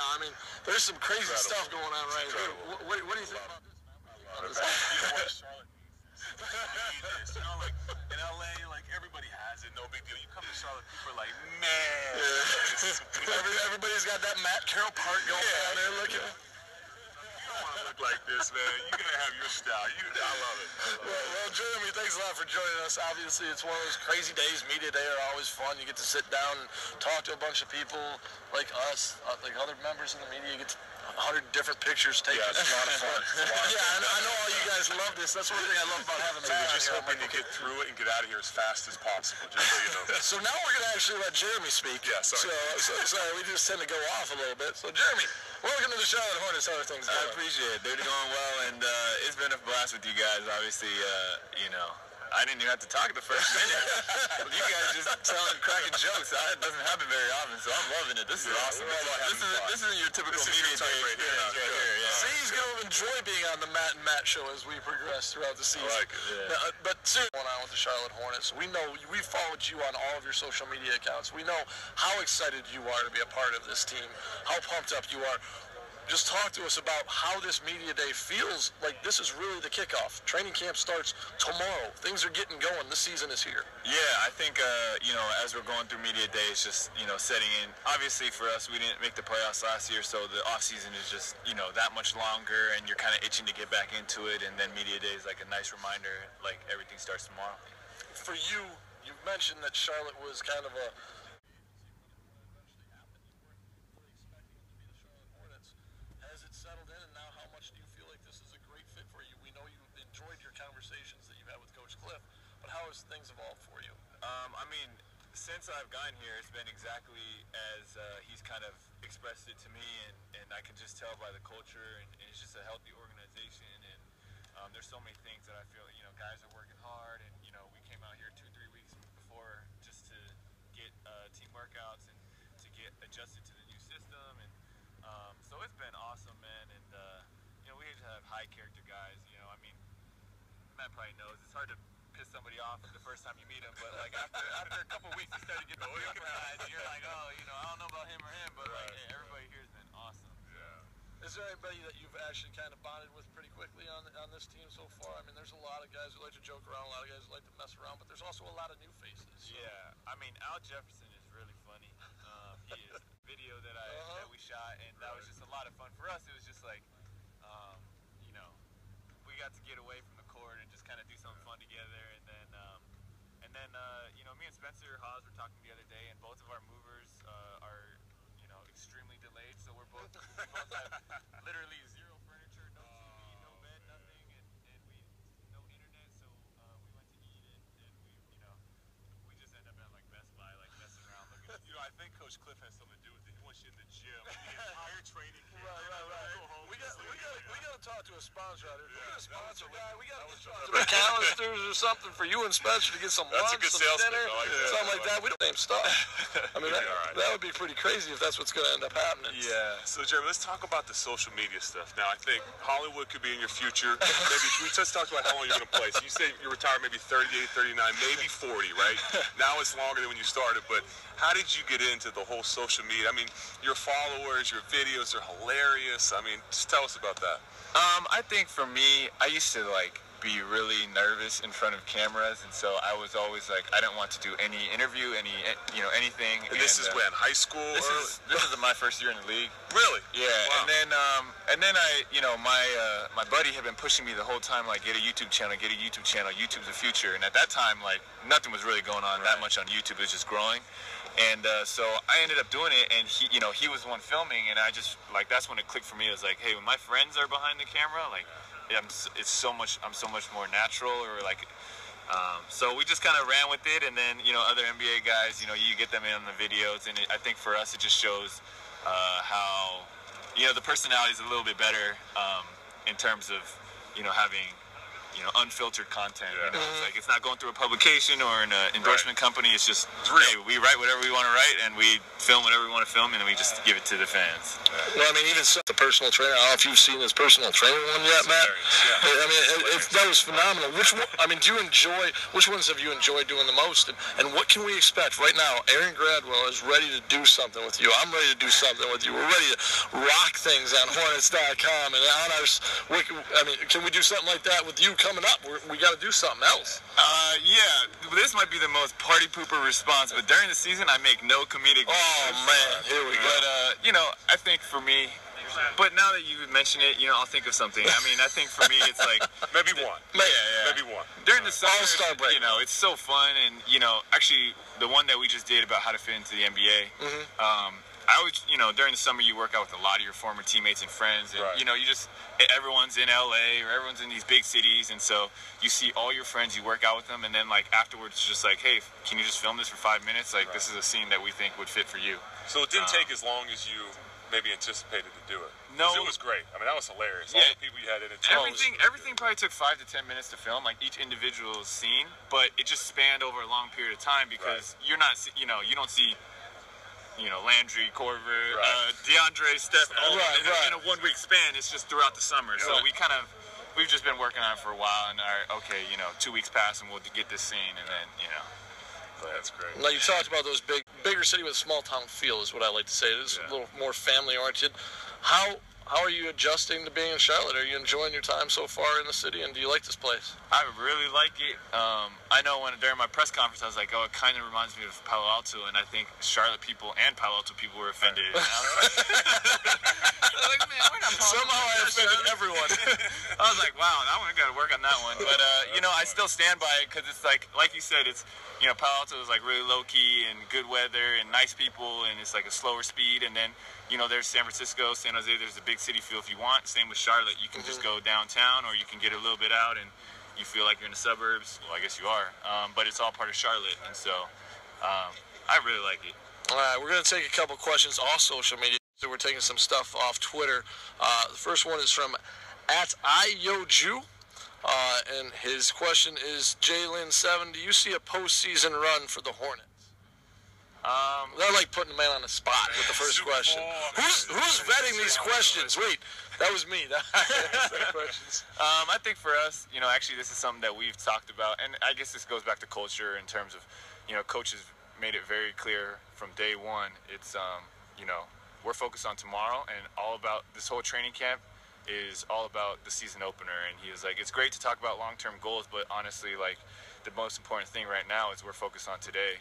now. I mean, there's some crazy stuff going on right here. What do you think about this? You know what, Charlotte needs this. You know, like in LA, like everybody has it, no big deal. You come to Charlotte, people are like, man. Everybody's got that Matt Carroll part going on there looking. You don't want to look like this, man. You gotta have your style. I love it. Well, Jeremy, thanks a lot for joining us. Obviously, it's one of those crazy days. Media day are always fun. You get to sit down and talk to a bunch of people like us, like other members in the media. You get 100 different pictures taken. Yeah, it's a lot of fun. Yeah, I know all you guys love this. That's one thing I love about having Matt. We're just hoping to get through it and get out of here as fast as possible, just so you know. So now we're going to actually let Jeremy speak. Yeah, sorry. Sorry, we just tend to go off a little bit. So, Jeremy, welcome to the Charlotte Hornets. How are things going? I appreciate it. They're going well, and it's been a blast with you guys. Obviously, you know, I didn't even have to talk the first minute. You guys just cracking jokes. That doesn't happen very often, so I'm loving it. This is awesome. This isn't your typical media day. Right here. Yeah. See, he's going to enjoy being on the Matt and Matt show as we progress throughout the season. I like it. Yeah. But seriously, going on with the Charlotte Hornets, we know we followed you on all of your social media accounts. We know how excited you are to be a part of this team, how pumped up you are. Just talk to us about how this media day feels like. This is really the kickoff. Training camp starts tomorrow. Things are getting going. This season is here. Yeah, I think, you know, as we're going through media day, it's just, you know, setting in. Obviously, for us, we didn't make the playoffs last year, so the off-season is just, you know, that much longer, and you're kind of itching to get back into it, and then media day is like a nice reminder, like everything starts tomorrow. For you, you've mentioned that Charlotte was kind of a settled in, and now how much do you feel like this is a great fit for you? We know you enjoyed your conversations that you've had with Coach Cliff, but how has things evolved for you? I mean, since I've gotten here, it's been exactly as he's kind of expressed it to me, and I can just tell by the culture, and it's just a healthy organization, and there's so many things that I feel, you know, guys are working hard, and, you know, we came out here 2-3 weeks before just to get team workouts and to get adjusted to the new system, and so it's been awesome, man, and, you know, we just have high-character guys, you know, I mean, Matt probably knows, it's hard to piss somebody off the first time you meet him, but, like, after a couple weeks, you start to get the upper side, and you're like, oh, you know, I don't know about him or him, but, like, hey, everybody here has been awesome. Yeah. Is there anybody that you've actually kind of bonded with pretty quickly on this team so far? I mean, there's a lot of guys who like to joke around, a lot of guys who like to mess around, but there's also a lot of new faces. So. Yeah, I mean, Al Jefferson is really funny. He is. Video that we shot, and that was just a lot of fun for us. It was just like, you know, we got to get away from the court and just kind of do something fun together. And then, you know, me and Spencer Hawes were talking the other day, and both of our movers are, you know, extremely delayed. So we both have literally zero furniture, no TV, no bed, nothing, and we no internet. So we went to eat, and we, you know, we just end up at like Best Buy, like messing around looking. You know, I think Coach Cliff has something to do with it. He wants you in the gym, the entire training camp. Right. Go home, We got to talk to a sponsor out here. Yeah, We got a sponsor guy. We got to get was- some McAllister's or something for you and Spencer to get some That's a lunch, good some sales dinner, pitch. I like that. something like that. We don't name stuff. I mean, that would be pretty crazy if that's what's going to end up happening. Yeah. So, Jeremy, let's talk about the social media stuff. Now, I think Hollywood could be in your future. Maybe we just talked about how long you're going to play. So you say you retire maybe 38, 39, maybe 40, right? Now it's longer than when you started. But how did you get into the whole social media? I mean, your followers, your videos are hilarious. I mean, just tell us about that. I think for me, I used to like be really nervous in front of cameras, and so I was always like, I didn't want to do any interview, anything. And this is when, high school? This is my first year in the league. Really? Yeah. Wow. And then I, you know, my buddy had been pushing me the whole time, like, get a YouTube channel. YouTube's the future. And at that time, like, nothing was really going on that much on YouTube. It was just growing. And so I ended up doing it, and he, you know, he was the one filming, and I just, like, that's when it clicked for me. It was like, hey, when my friends are behind the camera, like, I'm so much more natural, or like, so we just kind of ran with it, and then, you know, other NBA guys, you know, you get them in on the videos, and I think for us it just shows how, you know, the personality is a little bit better in terms of, you know, having unfiltered content. It's like it's not going through a publication or an endorsement company. It's just hey, we write whatever we want to write and we film whatever we want to film, and then we just give it to the fans. Well, I mean, even the personal trainer. I don't know if you've seen his personal trainer one yet, Matt. I mean, that was phenomenal. Do you enjoy? Which ones have you enjoyed doing the most? And what can we expect right now? Aaron Gradwell is ready to do something with you. I'm ready to do something with you. We're ready to rock things on Hornets.com and on our. I mean, can we do something like that with you coming up? We got to do something else. Yeah, this might be the most party pooper response, but during the season I make no comedic. Oh man, here we go. But I think for me, but now that you mention it, I'll think of something. I mean, I think for me it's like maybe one. Maybe one. During the summer, All-Star break. It's so fun, and actually the one that we just did about how to fit into the NBA. I always, during the summer you work out with a lot of your former teammates and friends, and everyone's in LA or everyone's in these big cities, and so you see all your friends, you work out with them, and then like afterwards it's just like, hey, can you just film this for 5 minutes? Like this is a scene that we think would fit for you. So it didn't take as long as you maybe anticipated to do it. No, it was great. I mean, that was hilarious. Yeah, all the people you had in it. Everything probably took 5 to 10 minutes to film, like each individual scene, but it just spanned over a long period of time because you're not, you don't see. Landry, Corver, DeAndre, Steph, all in a 1 week span. It's just throughout the summer. So we've just been working on it for a while, and 2 weeks pass and we'll get this scene, and then But that's great. Now you talked about those bigger city with a small town feel is what I like to say. It is a little more family oriented. How are you adjusting to being in Charlotte? Are you enjoying your time so far in the city, and do you like this place? I really like it. I know during my press conference I was like, oh, it kind of reminds me of Palo Alto, and I think Charlotte people and Palo Alto people were offended. And I was like, man, we're not Somehow I offended everyone. I was like, wow, now I got to work on that one. But I still stand by it because it's like you said, it's Palo Alto is like really low key and good weather and nice people, and it's like a slower speed, and then. There's San Francisco, San Jose, there's a big city feel if you want. Same with Charlotte. You can just go downtown, or you can get a little bit out and you feel like you're in the suburbs. Well, I guess you are. But it's all part of Charlotte, and so I really like it. All right, we're going to take a couple questions off social media. So we're taking some stuff off Twitter. The first one is from @IYoju. And his question is, Jalen7, do you see a postseason run for the Hornets? They're like putting the man on the spot with the first question. Who's vetting these questions? Wait, that was me. I think for us, actually this is something that we've talked about, and I guess this goes back to culture in terms of, coaches made it very clear from day one. It's, we're focused on tomorrow, and all about this whole training camp is all about the season opener. And he was like, it's great to talk about long-term goals, but honestly, like the most important thing right now is we're focused on today.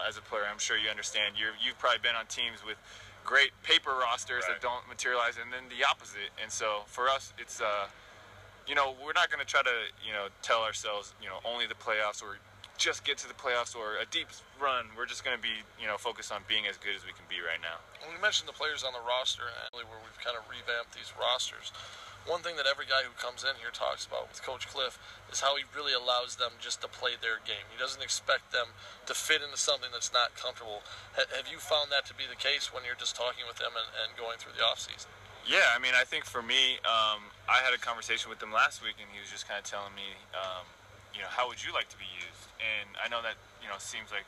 As a player, I'm sure you understand. You've probably been on teams with great paper rosters that don't materialize, and then the opposite. And so for us, it's we're not going to try to tell ourselves only the playoffs or just get to the playoffs or a deep run. We're just going to be focused on being as good as we can be right now. When we mentioned the players on the roster, and where we've kind of revamped these rosters. One thing that every guy who comes in here talks about with Coach Cliff is how he really allows them just to play their game. He doesn't expect them to fit into something that's not comfortable. Have you found that to be the case when you're just talking with them and going through the offseason? Yeah, I mean, I think for me, I had a conversation with him last week, and he was just kind of telling me, how would you like to be used? And I know that, seems like,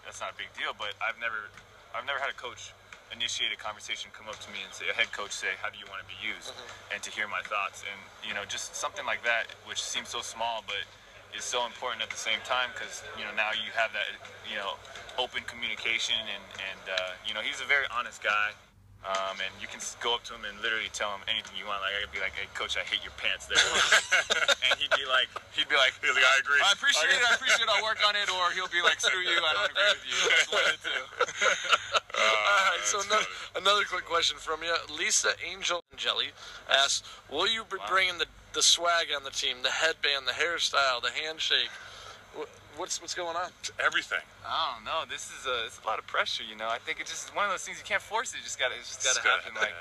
that's not a big deal, but I've never had a coach initiate a conversation, come up to me and say, a head coach say, how do you want to be used? And to hear my thoughts. And, just something like that, which seems so small, but is so important at the same time, because, now you have that, open communication, and he's a very honest guy. And you can go up to him and literally tell him anything you want. Like, I could be like, hey, coach, I hate your pants there. And he'd be like, I agree. I appreciate it, I'll work on it. Or he'll be like, screw you, I don't agree with you. That's one of the two. All right, so another quick question from you. Lisa Angel Angeli asks, will you be bringing the swag on the team, the headband, the hairstyle, the handshake? What's going on? Everything. I don't know. It's a lot of pressure, I think it's just one of those things you can't force it. It's just gotta happen. Like,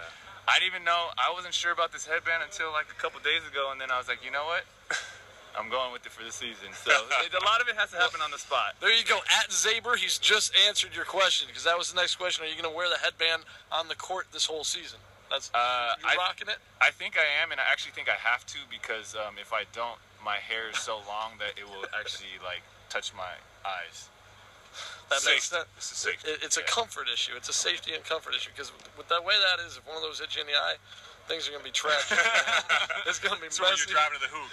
I didn't even know. I wasn't sure about this headband until like a couple days ago, and then I was like, you know what? I'm going with it for the season. So a lot of it has to happen on the spot. There you go. @Zaber, he's just answered your question, because that was the next question. Are you going to wear the headband on the court this whole season? That's I- rocking it. I think I am, and I actually think I have to because if I don't, my hair is so long that it will actually like touch my eyes. That makes sense. It's a safety. It's a comfort issue. It's a safety and comfort issue because with the way that is, if one of those hits you in the eye, things are gonna be tragic. It's gonna be So when messy. you're driving to the hoop.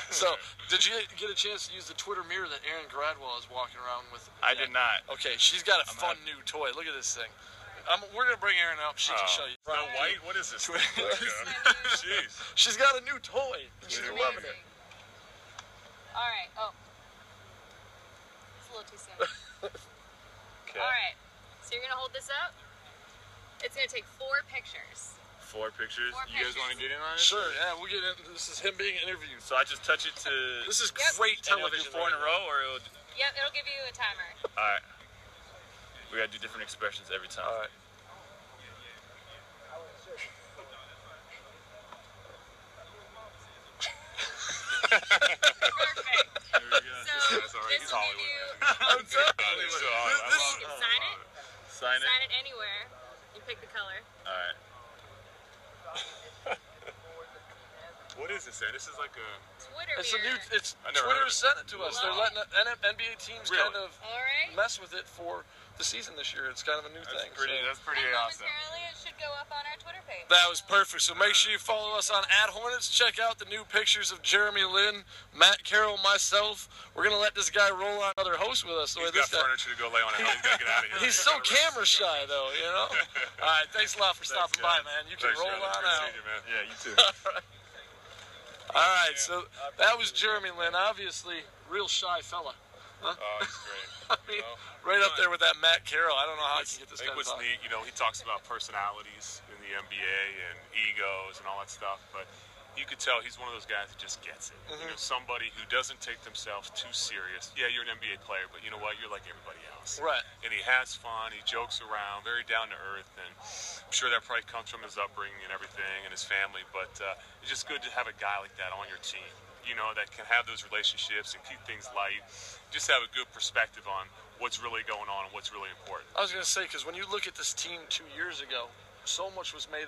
So, did you get a chance to use the Twitter mirror that Aaron Gradwell is walking around with? I did not. Okay, she's got a fun new toy. Look at this thing. We're gonna bring Erin up. She can show you. Snow White? What is this? Jeez. She's got a new toy. She's loving it. All right. Oh. It's a little too soon. Okay. All right. So you're going to hold this up. It's going to take 4 pictures. 4 pictures. Four You guys want to get in on it? Sure. Yeah, we'll get in. This is him being interviewed. So I just touch it to. This is Yep. great And it'll do television. 4 in a right row, or it'll. Yep, it'll give you a timer. All right. We gotta do different expressions every time. now. All right. Perfect. There we go. So That's all right. this He's will Hollywood, give you. man. I'm telling you. This is This- all right. I this- love You it. can sign it. Sign it. Sign it anywhere. You pick the color. All right. What is this, man? This is like a. Twitter It's a new. mirror. It's I never heard Twitter of it. sent it to us. They're Wow. letting NBA teams Really? kind of All right. mess with it for the season this year. It's kind of a new thing. That's pretty. so. That's pretty And awesome. momentarily, it should go up on our Twitter page. That was perfect. So make sure you follow us on @Hornets. Check out the new pictures of Jeremy Lin, Matt Carroll, myself. We're gonna let this guy roll on another host with us. He's This got furniture to go lay on a hill. He's got to get out of here. He's so camera shy though, you know. All right, thanks a lot for stopping by, man. You can Thanks, roll Charlie. on Great out. seeing you, man. Yeah, you too. All right, so that was Jeremy Lin, obviously real shy fella. Oh, he's great. I mean, right up there with that Matt Carroll. I don't know how I can get this I guy think to what's talk. neat, you know, he talks about personalities in the NBA and egos and all that stuff, but you could tell he's one of those guys that just gets it. You know, somebody who doesn't take themselves too serious. Yeah, you're an NBA player, but you know what? You're like everybody else. Right. And he has fun, he jokes around, very down to earth, and I'm sure that probably comes from his upbringing and everything and his family, but it's just good to have a guy like that on your team, you know, that can have those relationships and keep things light, just have a good perspective on what's really going on and what's really important. I was gonna say because when you look at this team 2 years ago, so much was made